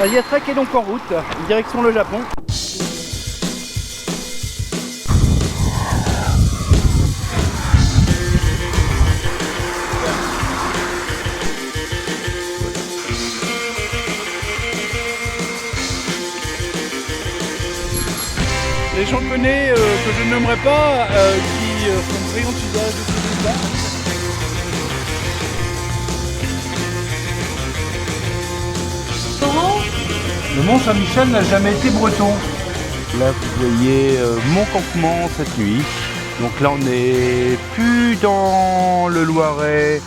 Asiatrek est donc en route, direction le Japon. Les japonais que je ne nommerai pas, qui font brillant usage de ces choses-là. Le Mont Saint-Michel n'a jamais été breton. Là vous voyez mon campement cette nuit. Donc là on est plus dans le Loiret,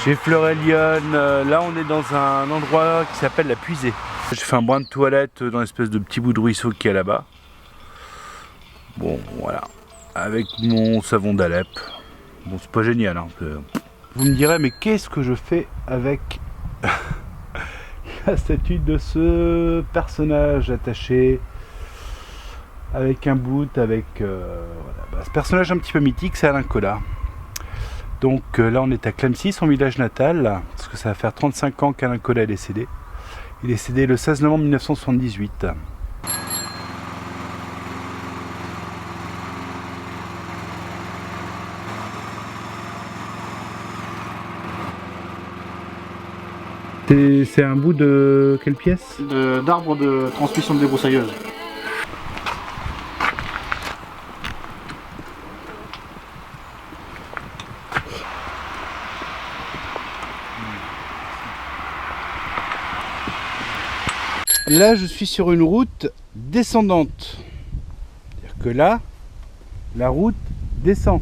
chez Fleur-et-Lyon. Là on est dans un endroit qui s'appelle la Puisée. J'ai fait un bain de toilette dans l'espèce de petit bout de ruisseau qui est là-bas. Bon voilà, avec mon savon d'Alep. Bon c'est pas génial hein. Vous me direz mais qu'est-ce que je fais avec la statue de ce personnage attaché avec un bout, avec voilà. Ce personnage un petit peu mythique, c'est Alain Colas. Donc là on est à Clamecy, son village natal, parce que ça va faire 35 ans qu'Alain Colas est décédé. Il est décédé le 16 novembre 1978. C'est un bout de quelle pièce? D'arbre de transmission de débroussailleuse. Là je suis sur une route descendante. C'est-à-dire que là, la route descend.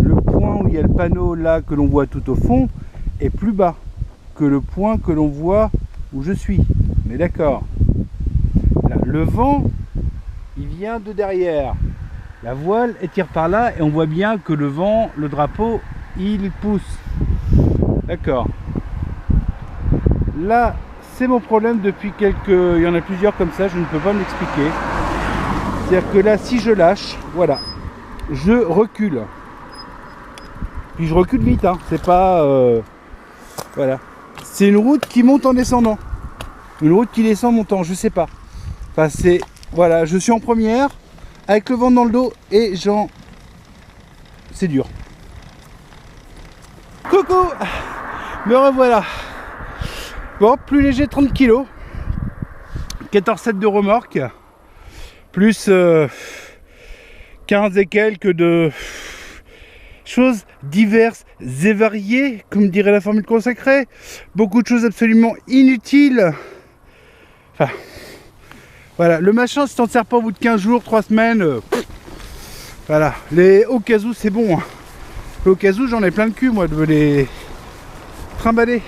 Le point où il y a le panneau là que l'on voit tout au fond est plus bas que le point que l'on voit où je suis. On est d'accord. Le vent, il vient de derrière. La voile elle tire par là et on voit bien que le vent, le drapeau, il pousse. D'accord. Là, c'est mon problème depuis quelques... Il y en a plusieurs comme ça, je ne peux pas m'expliquer. C'est-à-dire que là, si je lâche, voilà, je recule. Puis je recule vite, hein. C'est pas... Voilà. C'est une route qui monte en descendant. Une route qui descend en montant, je sais pas. Enfin, c'est... Voilà, je suis en première, avec le vent dans le dos, et j'en... C'est dur. Coucou! Me revoilà. Bon, plus léger, 30 kg. 14,7 de remorque. Plus 15 et quelques de choses diverses et variées, comme dirait la formule consacrée. Beaucoup de choses absolument inutiles. Enfin, voilà. Le machin, si t'en sers pas au bout de 15 jours, 3 semaines, voilà. Les au cas où, c'est bon. Hein. Au cas où, j'en ai plein le cul, moi, de les trimballer.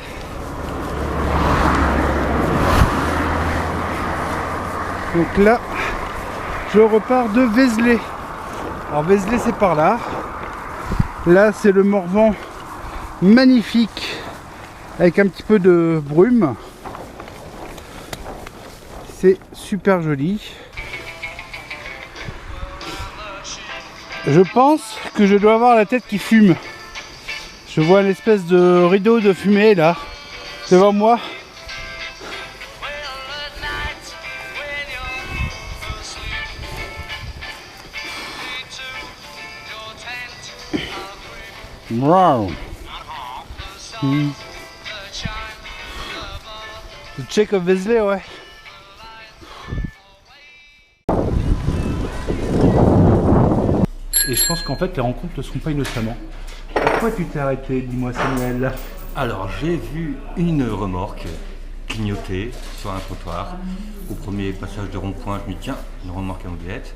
Donc là, je repars de Vézelay. Alors Vézelay, c'est par là. Là, c'est le Morvan magnifique, avec un petit peu de brume. C'est super joli. Je pense que je dois avoir la tête qui fume. Je vois une espèce de rideau de fumée là, devant moi. Wow. Le check of Vézelay, ouais. Et je pense qu'en fait les rencontres ne seront pas innocemment. Pourquoi tu t'es arrêté, dis-moi Samuel? Alors j'ai vu une remorque clignoter sur un trottoir. Au premier passage de rond-point, je me dis tiens, une remorque à mobilette.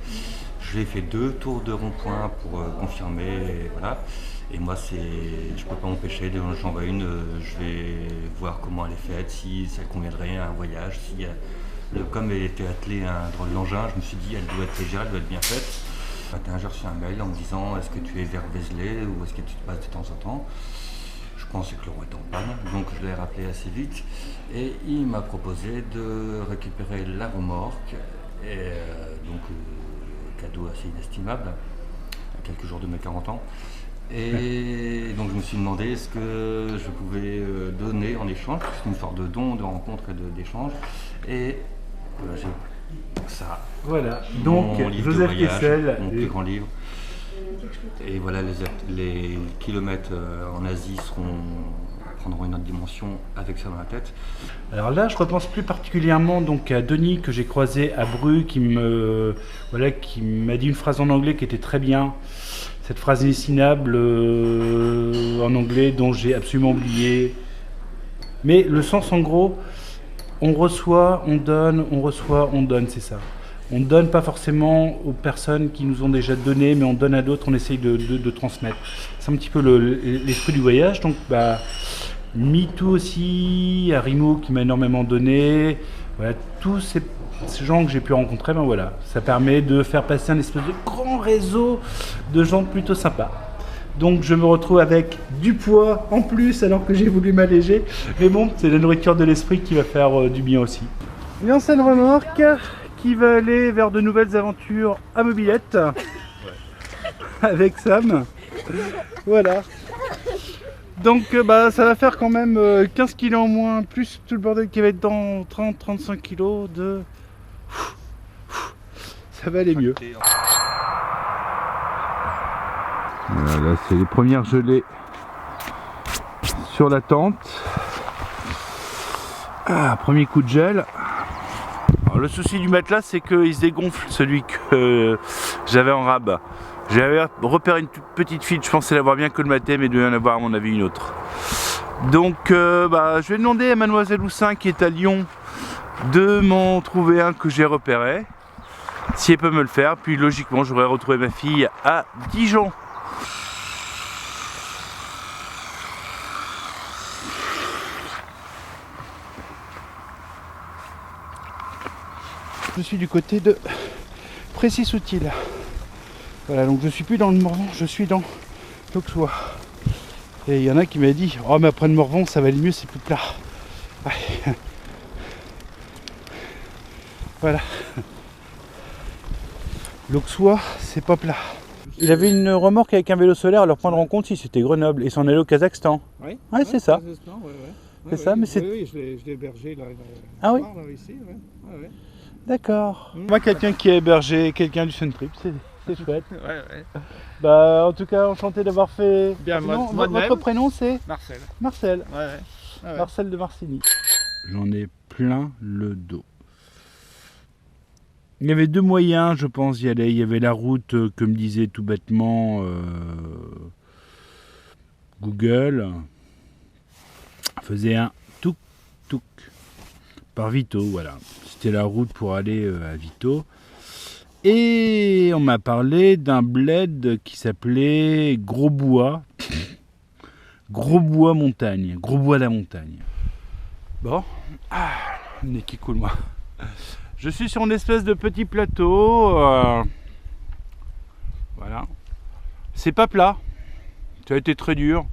J'ai fait 2 tours de rond-point pour confirmer, et voilà. Et moi, je peux pas m'empêcher, j'en vois une, je vais voir comment elle est faite, si ça conviendrait à un voyage, si comme elle était attelée à un drôle d'engin, je me suis dit elle doit être légère, elle doit être bien faite. Ce matin, j'ai reçu un mail en me disant est-ce que tu es vers Vézelay ou est-ce que tu te passes de temps en temps. Je pensais que le roi était en panne, donc je l'ai rappelé assez vite et il m'a proposé de récupérer la remorque et donc cadeau assez inestimable, à quelques jours de mes 40 ans. Et donc je me suis demandé est-ce que je pouvais donner en échange, c'est une sorte de don, de rencontre et d'échange. Et j'ai ça. Voilà, donc mon livre de Joseph voyage, Kessel. mon plus grand livre. Et voilà, les kilomètres en Asie prendront une autre dimension avec ça dans la tête. Alors là, je repense plus particulièrement donc à Denis que j'ai croisé à Bru, qui m'a dit une phrase en anglais qui était très bien. Cette phrase indécinable en anglais dont j'ai absolument oublié. Mais le sens en gros, on reçoit, on donne, on reçoit, on donne, c'est ça. On ne donne pas forcément aux personnes qui nous ont déjà donné, mais on donne à d'autres, on essaye de transmettre. C'est un petit peu l'esprit du voyage. Donc, MeToo aussi, Arimo qui m'a énormément donné. Voilà, tous ces gens que j'ai pu rencontrer, voilà, ça permet de faire passer un espèce de grand réseau de gens plutôt sympas. Donc je me retrouve avec du poids en plus alors que j'ai voulu m'alléger. Mais bon, c'est la nourriture de l'esprit qui va faire du bien aussi. Une ancienne remorque qui va aller vers de nouvelles aventures à mobilette avec Sam. Voilà. Donc ça va faire quand même 15 kg en moins, plus tout le bordel qui va être dans 30-35 kg de... Ça va aller mieux. Voilà, là c'est les premières gelées sur la tente. Premier coup de gel. Alors, le souci du matelas, c'est qu'il se dégonfle, celui que j'avais en rab. J'avais repéré une toute petite fuite, je pensais l'avoir bien colmatée, mais il devait y en avoir à mon avis une autre. Donc je vais demander à Mademoiselle Houssin qui est à Lyon de m'en trouver un que j'ai repéré, si elle peut me le faire, puis logiquement j'aurais retrouvé ma fille à Dijon. Je suis du côté de Précy-Soutil. Voilà, donc je suis plus dans le Morvan, je suis dans l'Auxois. Et il y en a qui m'a dit, oh mais après le Morvan ça va aller mieux, c'est plus plat. Ouais. Voilà. L'Auxois, c'est pas plat. Il avait une remorque avec un vélo solaire, leur point de rencontre, si c'était Grenoble, et s'en allait au Kazakhstan. Oui, ouais, c'est ça. C'est ça, mais c'est... Oui, je l'ai hébergé là. Ah oui, là, ici, ouais. D'accord. Moi, quelqu'un qui a hébergé quelqu'un du Suntrip, c'est chouette. Ouais. En tout cas, enchanté d'avoir fait... Bien, votre prénom, c'est Marcel. Marcel. Ouais. Marcel de Marcigny. J'en ai plein le dos. Il y avait deux moyens, je pense, d'y aller. Il y avait la route que me disait tout bêtement Google. Faisait un touk par Vito, voilà. C'était la route pour aller à Vito. Et on m'a parlé d'un bled qui s'appelait Grosbois. Grosbois montagne. Grosbois la montagne. Bon. Le nez qui coule, moi. Je suis sur une espèce de petit plateau. Voilà. C'est pas plat. Ça a été très dur.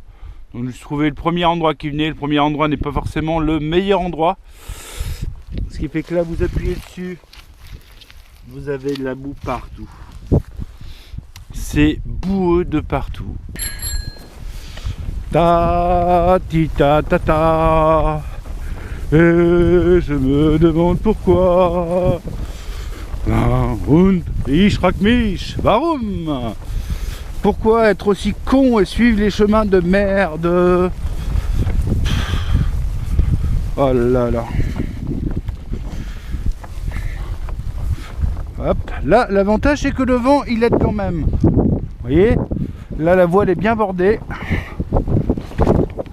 Donc je trouvais le premier endroit qui venait. Le premier endroit n'est pas forcément le meilleur endroit. Ce qui fait que là, vous appuyez dessus. Vous avez de la boue partout. C'est boueux de partout. Ta ti ta ta ta. Et je me demande pourquoi. Und ich frag mich, warum? Pourquoi être aussi con et suivre les chemins de merde? Oh là là. Hop, là l'avantage c'est que le vent il aide quand même. Vous voyez? Là la voile est bien bordée.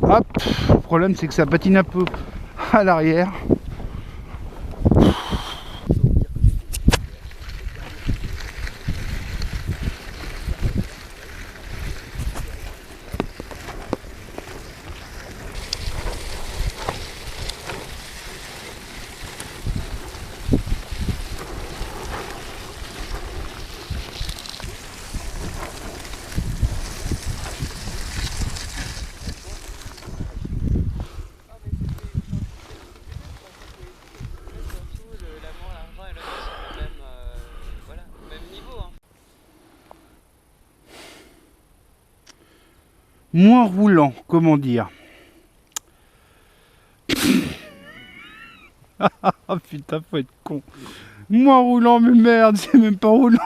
Hop, le problème c'est que ça patine un peu à l'arrière. moins roulant, comment dire. Ah putain, faut être con. Moins roulant, mais merde, c'est même pas roulant.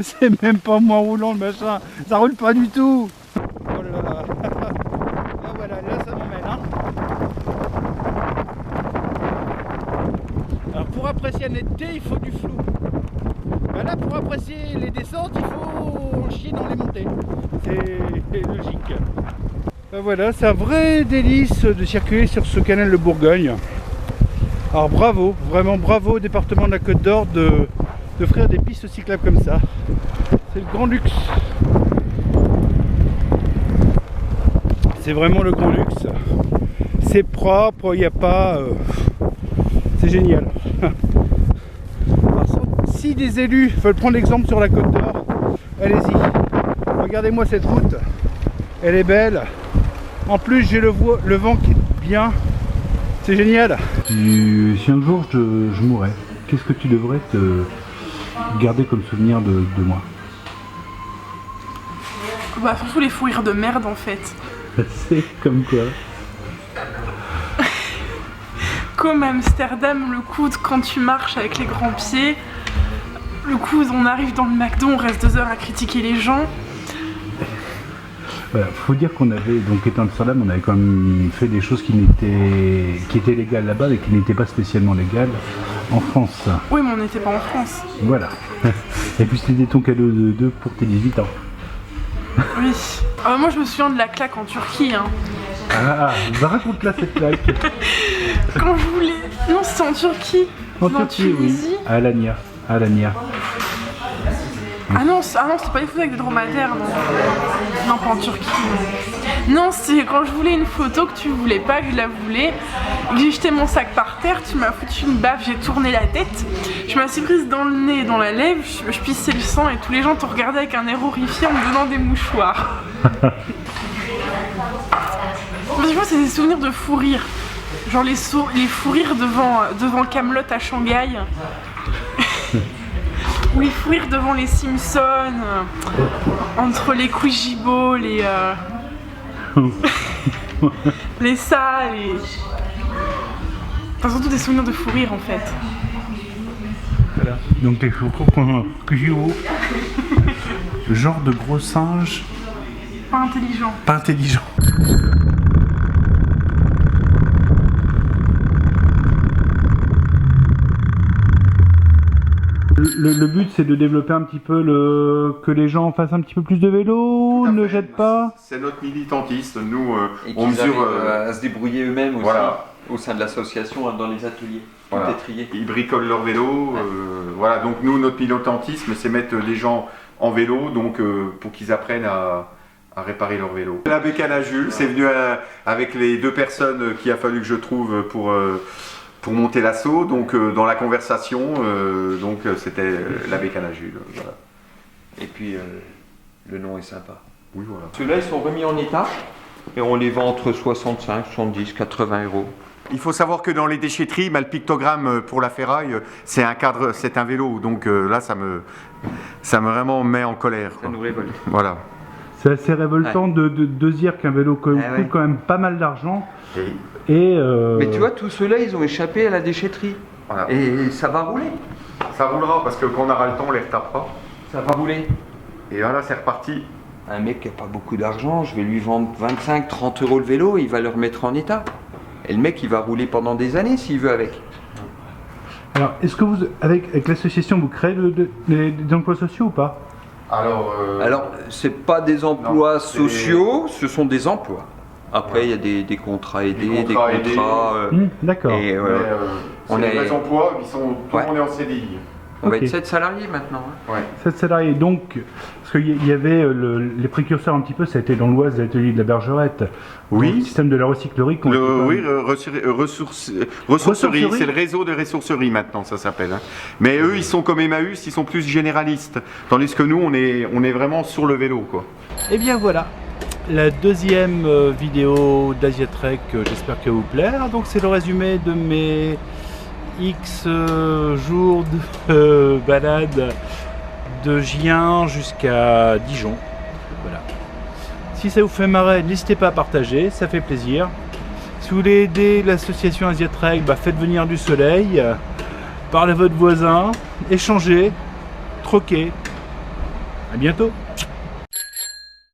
C'est même pas moins roulant le machin. Ça roule pas du tout. Oh là là. Ah voilà, là ça m'emmène. Hein. Alors pour apprécier la netteté, il faut du flou. Ben là, pour apprécier les descentes, il faut en chier dans les montées. C'est logique. Ben voilà, c'est un vrai délice de circuler sur ce canal de Bourgogne. Alors bravo, vraiment bravo au département de la Côte d'Or d'offrir des pistes cyclables comme ça. C'est le grand luxe. C'est vraiment le grand luxe. C'est propre, il n'y a pas... c'est génial. Si des élus veulent prendre l'exemple sur la Côte d'Or, allez-y. Regardez-moi cette route. Elle est belle. En plus, j'ai le vent qui est bien. C'est génial. Si un jour je mourrais, qu'est-ce que tu devrais te garder comme souvenir de moi? Bah surtout les fous rires de merde en fait. C'est comme quoi? Comme à Amsterdam, le coup de quand tu marches avec les grands pieds, le coup on arrive dans le McDo, on reste 2 heures à critiquer les gens. Voilà, faut dire qu'on avait, donc étant à Amsterdam, on avait quand même fait des choses qui étaient légales là-bas et qui n'étaient pas spécialement légales en France. Oui, mais on n'était pas en France. Voilà. Et puis c'était ton cadeau de pour tes 18 ans. Oui. Moi je me souviens de la claque en Turquie. Hein. Ah, raconte-la cette claque. Quand je voulais... Non, c'était en Turquie. En Turquie, oui. À Alanya. Ah non, c'est pas des photos avec des dromadaires, non. Non, pas en Turquie. Non, c'est quand je voulais une photo que tu voulais pas, que je la voulais, que j'ai jeté mon sac par terre, tu m'as foutu une baffe, j'ai tourné la tête, je m'suis prise dans le nez et dans la lèvre, je pissais le sang et tous les gens te regardaient avec un air horrifié en me donnant des mouchoirs. Franchement, c'est des souvenirs de fou rire. Genre les fous rires devant Camelot à Shanghai. Ou les fous rires devant les Simpsons, entre les Quijibo, les ça, enfin surtout des souvenirs de fou rire en fait. Voilà. Donc les Quijibo, genre de gros singe. Pas intelligent. Pas intelligent. Le but c'est de développer un petit peu que les gens fassent un petit peu plus de vélo, ne jettent pas. C'est notre militantiste, nous on mesure à se débrouiller eux-mêmes aussi, voilà, au sein de l'association, dans les ateliers. Voilà. Ils bricolent leur vélo, voilà. Donc nous notre militantisme c'est mettre les gens en vélo, donc pour qu'ils apprennent à réparer leur vélo. La bécane à Jules, c'est venu avec les 2 personnes qu'il a fallu que je trouve pour monter l'assaut, donc dans la conversation, donc c'était la bécane à Jules. Voilà. Et puis le nom est sympa. Oui, voilà. Ceux-là ils sont remis en état et on les vend entre 65, 70, 80 €. Il faut savoir que dans les déchetteries, le pictogramme pour la ferraille, c'est un cadre, c'est un vélo, donc là ça me vraiment met en colère. Ça nous révolte. Voilà. C'est assez révoltant de dire qu'un vélo coûte quand même pas mal d'argent. Mais tu vois, tous ceux-là, ils ont échappé à la déchetterie. Voilà. Et ça va rouler. Ça roulera, parce que quand on aura le temps, on les retapera. Ça va rouler. Et voilà, c'est reparti. Un mec qui n'a pas beaucoup d'argent, je vais lui vendre 25, 30 € le vélo, il va le remettre en état. Et le mec, il va rouler pendant des années s'il veut avec. Alors, est-ce que vous, avec l'association, vous créez des emplois sociaux ou pas? Alors, c'est pas des emplois sociaux, ce sont des emplois. Après, il y a des contrats aidés, des contrats... D'accord. On est des emplois, tout le monde est en CDI. On va être 7 salariés maintenant. Hein. Ouais. 7 salariés, donc, parce qu'il y avait les précurseurs un petit peu, ça a été dans l'Oise, l'atelier de la Bergerette. Oui. Le système de la recyclerie. Oui, ressourcerie, c'est le réseau de ressourcerie maintenant, ça s'appelle. Hein. Mais eux, ils sont comme Emmaüs, ils sont plus généralistes. Tandis que nous, on est vraiment sur le vélo, quoi. Et bien voilà, la deuxième vidéo d'Asiatrek, j'espère qu'elle vous plaire. Donc c'est le résumé de mes X jours de balade de Gien jusqu'à Dijon. Si ça vous fait marrer, n'hésitez pas à partager, ça fait plaisir. Si vous voulez aider l'association Asiatrek, faites venir du soleil, parlez à votre voisin, échangez, troquez. À bientôt.